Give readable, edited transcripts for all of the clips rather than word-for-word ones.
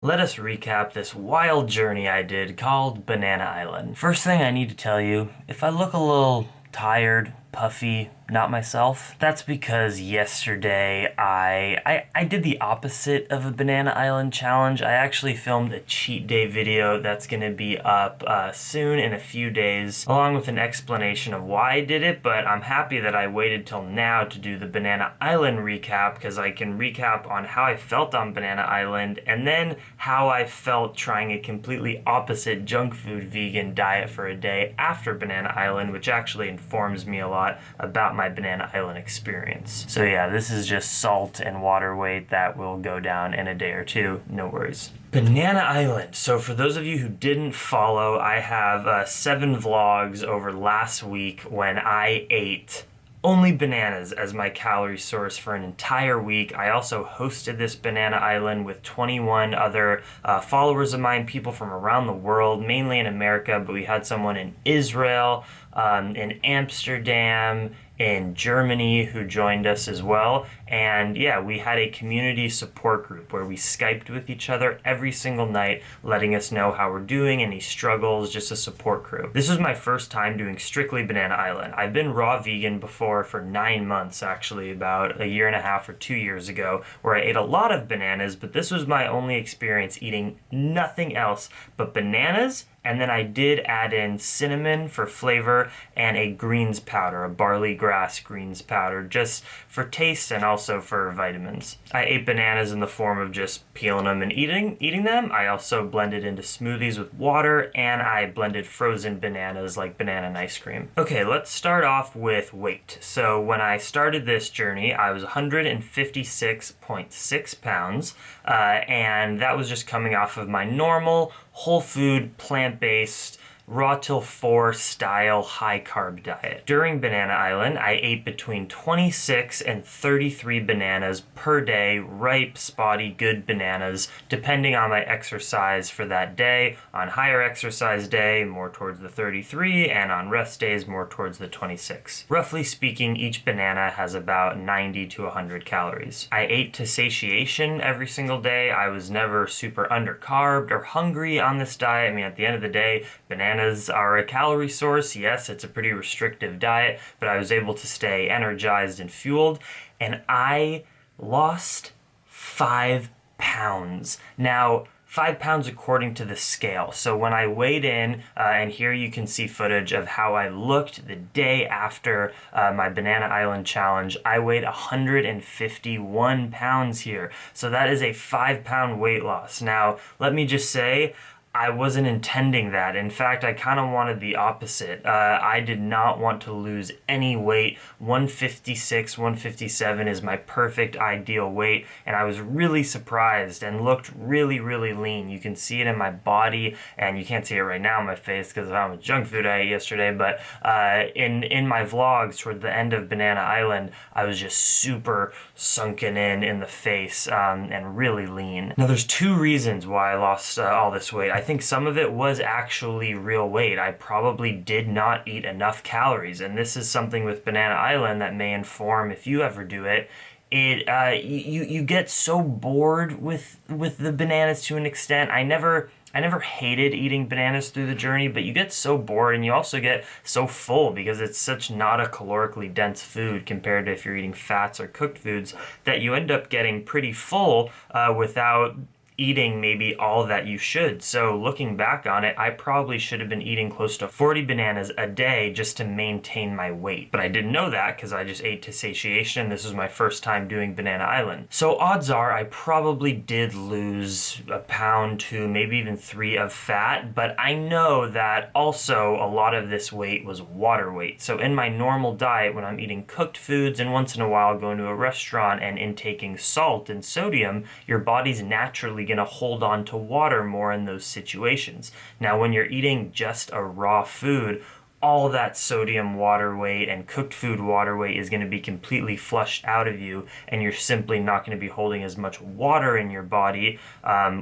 Let us recap this wild journey I did called Banana Island. First thing I need to tell you, if I look a little tired, puffy, not myself, that's because yesterday I did the opposite of a Banana Island challenge. I actually filmed a cheat day video that's going to be up soon in a few days, along with an explanation of why I did it, but I'm happy that I waited till now to do the Banana Island recap because I can recap on how I felt on Banana Island and then how I felt trying a completely opposite junk food vegan diet for a day after Banana Island, which actually informs me a lot about my Banana Island experience. So yeah, this is just salt and water weight that will go down in a day or two, no worries. Banana Island. So for those of you who didn't follow, I have 7 vlogs over last week when I ate only bananas as my calorie source for an entire week. I also hosted this Banana Island with 21 other followers of mine, people from around the world, mainly in America, but we had someone in Israel, in Amsterdam, in Germany who joined us as well. And yeah, we had a community support group where we Skyped with each other every single night, letting us know how we're doing, any struggles, just a support crew. This was my first time doing strictly Banana Island. I've been raw vegan before for 9 months, actually, about a year and a half or 2 years ago, where I ate a lot of bananas, but this was my only experience eating nothing else but bananas. And then I did add in cinnamon for flavor and a greens powder, a barley grass greens powder, just for taste and also for vitamins. I ate bananas in the form of just peeling them and eating them. I also blended into smoothies with water, and I blended frozen bananas like banana and ice cream. Okay, let's start off with weight. So when I started this journey, I was 156.6 pounds, and that was just coming off of my normal whole food, plant-based, raw till 4 style high carb diet. During Banana Island, I ate between 26 and 33 bananas per day, ripe, spotty, good bananas, depending on my exercise for that day. On higher exercise day, more towards the 33, and on rest days, more towards the 26. Roughly speaking, each banana has about 90 to 100 calories. I ate to satiation every single day. I was never super undercarbed or hungry on this diet. I mean, at the end of the day, bananas are a calorie source. Yes, it's a pretty restrictive diet, but I was able to stay energized and fueled, and I lost 5 pounds. Now, 5 pounds according to the scale. So when I weighed in, and here you can see footage of how I looked the day after my Banana Island challenge, I weighed 151 pounds here. So that is a 5-pound weight loss. Now, let me just say, I wasn't intending that. In fact, I kind of wanted the opposite. I did not want to lose any weight. 156, 157 is my perfect ideal weight, and I was really surprised and looked really, really lean. You can see it in my body, and you can't see it right now in my face because of how much junk food I ate yesterday, but in my vlogs toward the end of Banana Island, I was just super sunken in the face and really lean. Now, there's 2 reasons why I lost all this weight. I think some of it was actually real weight. I probably did not eat enough calories, and this is something with Banana Island that may inform if you ever do it. You get so bored with the bananas to an extent. I never hated eating bananas through the journey, but you get so bored, and you also get so full because it's such not a calorically dense food compared to if you're eating fats or cooked foods, that you end up getting pretty full without eating maybe all that you should. So looking back on it, I probably should have been eating close to 40 bananas a day just to maintain my weight. But I didn't know that because I just ate to satiation. This was my first time doing Banana Island. So odds are I probably did lose a pound to maybe even 3 of fat, but I know that also a lot of this weight was water weight. So in my normal diet, when I'm eating cooked foods and once in a while going to a restaurant and intaking salt and sodium, your body's naturally going to hold on to water more in those situations. Now, when you're eating just a raw food, all that sodium water weight and cooked food water weight is going to be completely flushed out of you, and you're simply not going to be holding as much water in your body,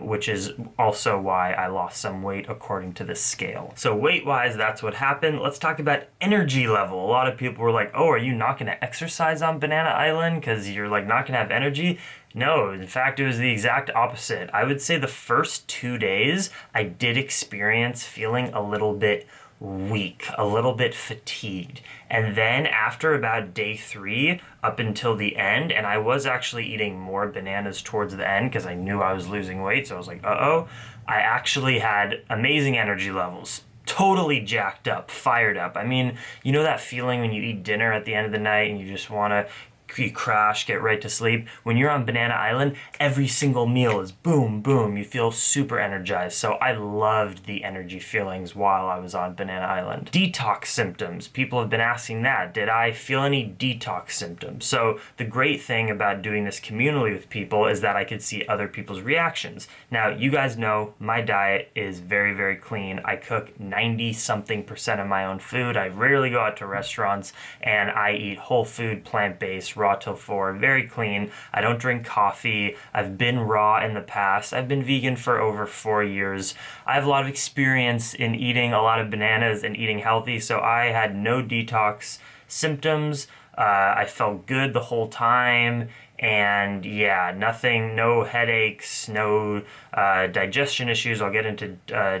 which is also why I lost some weight according to this scale. So weight-wise, that's what happened. Let's talk about energy level. A lot of people were like, oh, are you not going to exercise on Banana Island because you're like not going to have energy? No, in fact, it was the exact opposite. I would say the first 2 days, I did experience feeling a little bit weak, a little bit fatigued. And then after about day 3 up until the end, and I was actually eating more bananas towards the end because I knew I was losing weight, so I was like, uh-oh, I actually had amazing energy levels. Totally jacked up, fired up. I mean, you know that feeling when you eat dinner at the end of the night and you just want to you crash, get right to sleep? When you're on Banana Island, every single meal is boom, boom. You feel super energized. So I loved the energy feelings while I was on Banana Island. Detox symptoms. People have been asking that. Did I feel any detox symptoms? So the great thing about doing this communally with people is that I could see other people's reactions. Now, you guys know my diet is very, very clean. I cook 90-something% of my own food. I rarely go out to restaurants, and I eat whole food, plant-based, raw till 4, very clean. I don't drink coffee. I've been raw in the past. I've been vegan for over 4 years. I have a lot of experience in eating a lot of bananas and eating healthy, so I had no detox symptoms. I felt good the whole time, and yeah, nothing, no headaches, no digestion issues. I'll get into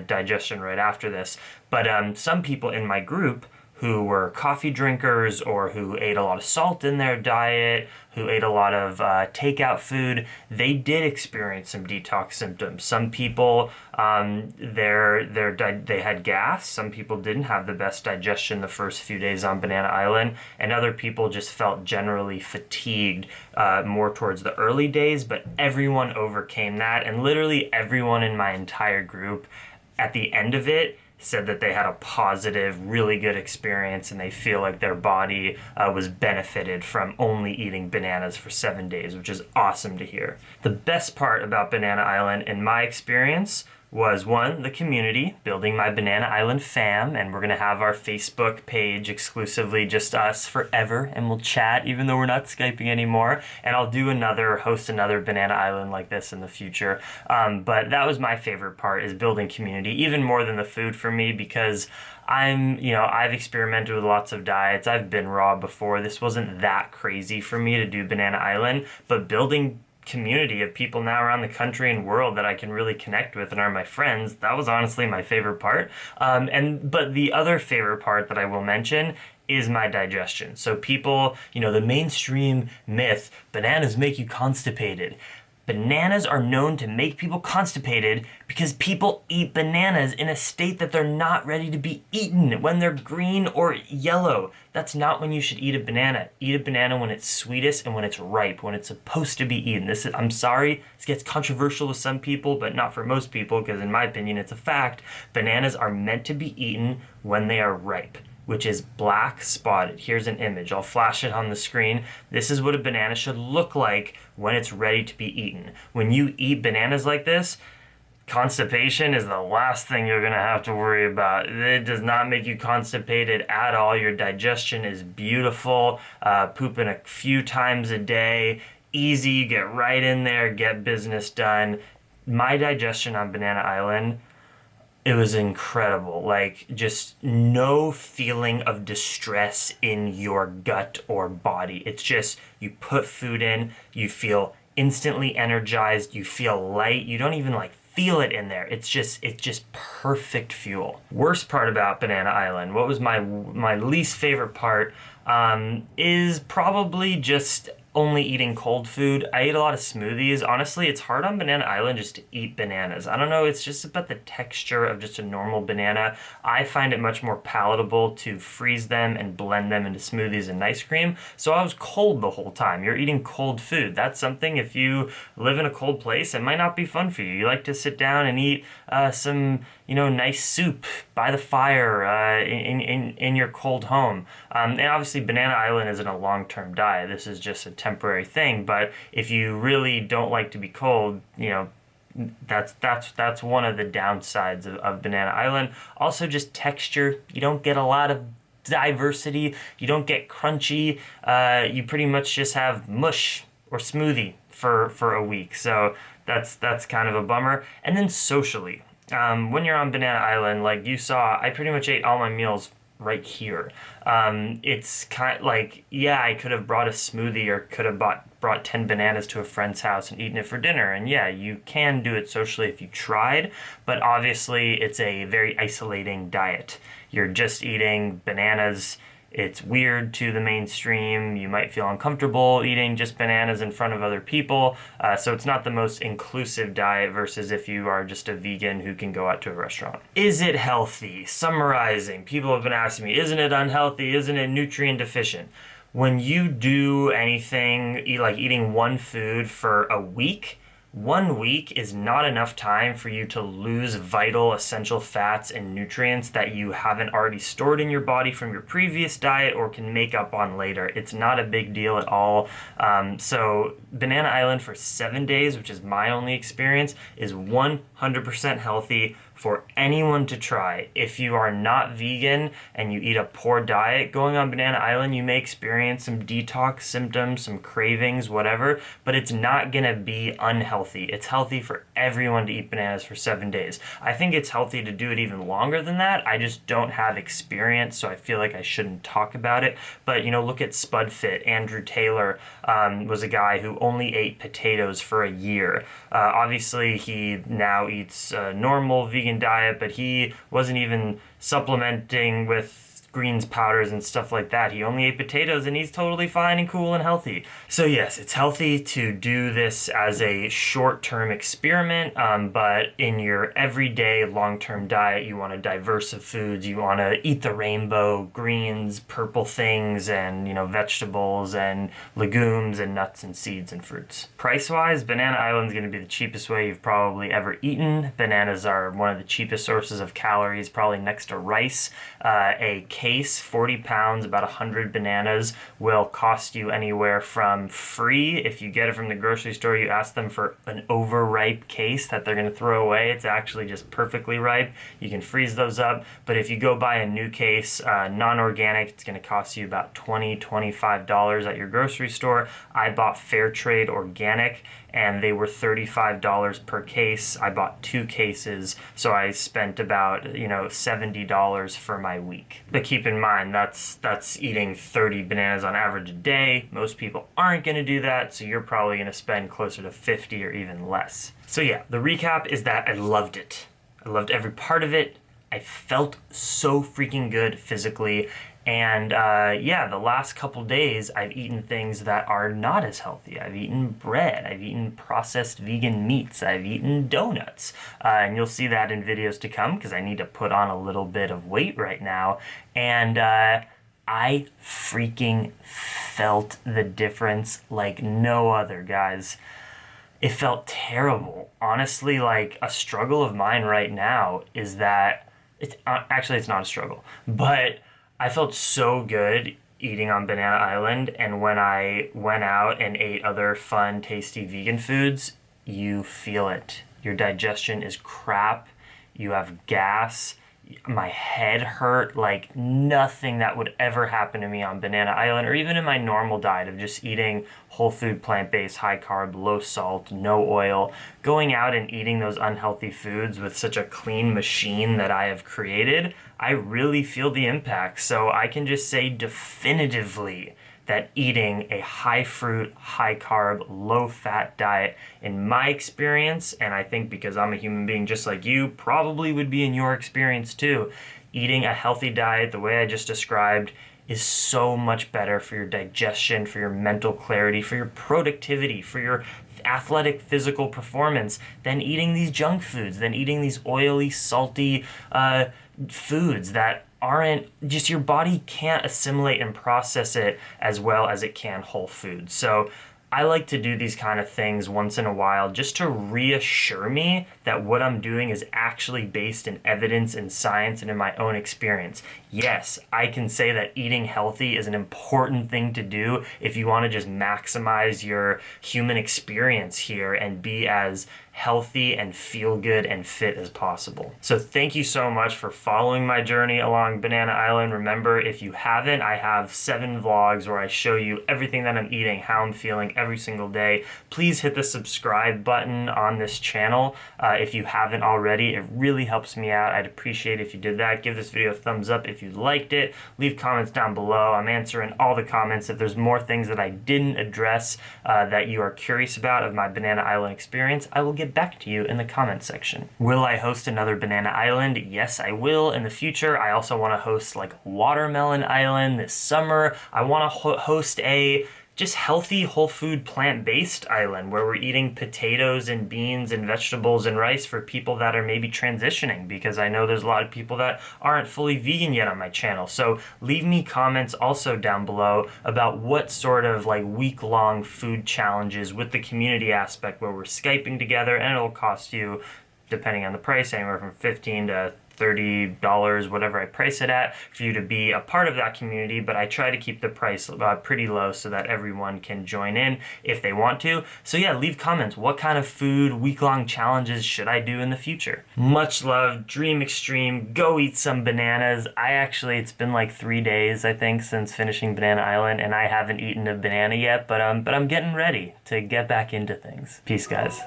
digestion right after this. But some people in my group who were coffee drinkers or who ate a lot of salt in their diet, who ate a lot of takeout food, they did experience some detox symptoms. Some people, they had gas. Some people didn't have the best digestion the first few days on Banana Island, and other people just felt generally fatigued more towards the early days, but everyone overcame that, and literally everyone in my entire group at the end of it said that they had a positive, really good experience, and they feel like their body was benefited from only eating bananas for 7 days, which is awesome to hear. The best part about Banana Island, in my experience, was one, the community, building my Banana Island fam, and we're going to have our Facebook page exclusively just us forever, and we'll chat even though we're not Skyping anymore, and I'll host another Banana Island like this in the future. But that was my favorite part, is building community, even more than the food for me, because I've experimented with lots of diets. I've been raw before. This wasn't that crazy for me to do Banana Island, but building community of people now around the country and world that I can really connect with and are my friends, that was honestly my favorite part. But the other favorite part that I will mention is my digestion. So people, the mainstream myth, bananas make you constipated. Bananas are known to make people constipated because people eat bananas in a state that they're not ready to be eaten, when they're green or yellow. That's not when you should eat a banana. Eat a banana when it's sweetest and when it's ripe, when it's supposed to be eaten. I'm sorry, this gets controversial with some people, but not for most people, because in my opinion, it's a fact. Bananas are meant to be eaten when they are ripe, which is black spotted. Here's an image. I'll flash it on the screen. This is what a banana should look like when it's ready to be eaten. When you eat bananas like this, constipation is the last thing you're gonna have to worry about. It does not make you constipated at all. Your digestion is beautiful. Pooping a few times a day, easy. You get right in there, get business done. My digestion on Banana Island, it was incredible. Like, just no feeling of distress in your gut or body. It's just, you put food in, you feel instantly energized, you feel light, you don't even feel it in there. It's just perfect fuel. Worst part about Banana Island, what was my least favorite part, is probably just only eating cold food. I ate a lot of smoothies. Honestly, it's hard on Banana Island just to eat bananas. I don't know, it's just about the texture of just a normal banana. I find it much more palatable to freeze them and blend them into smoothies and ice cream. So I was cold the whole time. You're eating cold food. That's something, if you live in a cold place, it might not be fun for you. You like to sit down and eat some nice soup by the fire in your cold home. And obviously Banana Island isn't a long-term diet. This is just a temporary thing. But if you really don't like to be cold, that's one of the downsides of Banana Island. Also, just texture. You don't get a lot of diversity. You don't get crunchy. You pretty much just have mush or smoothie for a week. So that's kind of a bummer. And then socially, when you're on Banana Island, like you saw, I pretty much ate all my meals right here. It's kind of like, yeah, I could have brought a smoothie or could have brought 10 bananas to a friend's house and eaten it for dinner. And yeah, you can do it socially if you tried, but obviously it's a very isolating diet. You're just eating bananas. It's weird to the mainstream. You might feel uncomfortable eating just bananas in front of other people. So it's not the most inclusive diet versus if you are just a vegan who can go out to a restaurant. Is it healthy? Summarizing, people have been asking me, isn't it unhealthy? Isn't it nutrient deficient? When you do anything, like eating one food for a week, 1 week is not enough time for you to lose vital essential fats and nutrients that you haven't already stored in your body from your previous diet or can make up on later. It's not a big deal at all. So Banana Island for 7 days, which is my only experience, is 100% healthy for anyone to try. If you are not vegan and you eat a poor diet, going on Banana Island, you may experience some detox symptoms, some cravings, whatever, but it's not gonna be unhealthy. It's healthy for everyone to eat bananas for 7 days. I think it's healthy to do it even longer than that. I just don't have experience, so I feel like I shouldn't talk about it. But, look at SpudFit. Andrew Taylor was a guy who only ate potatoes for a year. Obviously, he now eats normal vegan diet, but he wasn't even supplementing with greens powders and stuff like that. He only ate potatoes and he's totally fine and cool and healthy. So yes, it's healthy to do this as a short-term experiment, but in your everyday long-term diet, you want a diverse of foods. You want to eat the rainbow, greens, purple things, and vegetables and legumes and nuts and seeds and fruits. Price-wise, Banana Island is going to be the cheapest way you've probably ever eaten. Bananas are one of the cheapest sources of calories, probably next to rice. A case, 40 pounds, about 100 bananas, will cost you anywhere from free. If you get it from the grocery store, you ask them for an overripe case that they're going to throw away. It's actually just perfectly ripe. You can freeze those up. But if you go buy a new case, non-organic, it's going to cost you about $20, $25 at your grocery store. I bought Fair Trade Organic, and they were $35 per case. I bought 2 cases, so I spent about $70 for my week. But keep in mind, that's eating 30 bananas on average a day. Most people aren't going to do that, so you're probably going to spend closer to 50 or even less. So yeah, the recap is that I loved it. I loved every part of it. I felt so freaking good physically. And the last couple days, I've eaten things that are not as healthy. I've eaten bread. I've eaten processed vegan meats. I've eaten donuts. And you'll see that in videos to come because I need to put on a little bit of weight right now. And I freaking felt the difference like no other, guys. It felt terrible. Honestly, like a struggle of mine right now is that it's not a struggle, but I felt so good eating on Banana Island, and when I went out and ate other fun, tasty vegan foods, you feel it. Your digestion is crap. You have gas. My head hurt like nothing that would ever happen to me on Banana Island or even in my normal diet of just eating whole food, plant-based, high carb, low salt, no oil. Going out and eating those unhealthy foods with such a clean machine that I have created, I really feel the impact. So I can just say definitively that eating a high fruit, high carb, low fat diet, in my experience, and I think because I'm a human being just like you, probably would be in your experience too, eating a healthy diet the way I just described is so much better for your digestion, for your mental clarity, for your productivity, for your athletic physical performance than eating these junk foods, than eating these oily, salty foods that aren't just, your body can't assimilate and process it as well as it can whole foods. So I like to do these kind of things once in a while just to reassure me that what I'm doing is actually based in evidence and science and in my own experience. Yes, I can say that eating healthy is an important thing to do if you want to just maximize your human experience here and be as healthy and feel good and fit as possible. So thank you so much for following my journey along Banana Island. Remember, if you haven't, I have 7 vlogs where I show you everything that I'm eating, how I'm feeling every single day. Please hit the subscribe button on this channel if you haven't already. It really helps me out. I'd appreciate if you did that. Give this video a thumbs up if you liked it. Leave comments down below. I'm answering all the comments. If there's more things that I didn't address that you are curious about of my Banana Island experience, I will get back to you in the comments section. Will I host another Banana Island? Yes, I will in the future. I also want to host like Watermelon Island this summer. I want to host a just healthy, whole food, plant-based island where we're eating potatoes and beans and vegetables and rice for people that are maybe transitioning, because I know there's a lot of people that aren't fully vegan yet on my channel. So leave me comments also down below about what sort of like week-long food challenges with the community aspect where we're Skyping together, and it'll cost you, depending on the price, anywhere from $15 to $30, whatever I price it at, for you to be a part of that community. But I try to keep the price pretty low so that everyone can join in if they want to. So yeah, leave comments. What kind of food, week-long challenges should I do in the future? Much love, dream extreme, go eat some bananas. It's been like 3 days, I think, since finishing Banana Island, and I haven't eaten a banana yet, but I'm getting ready to get back into things. Peace, guys.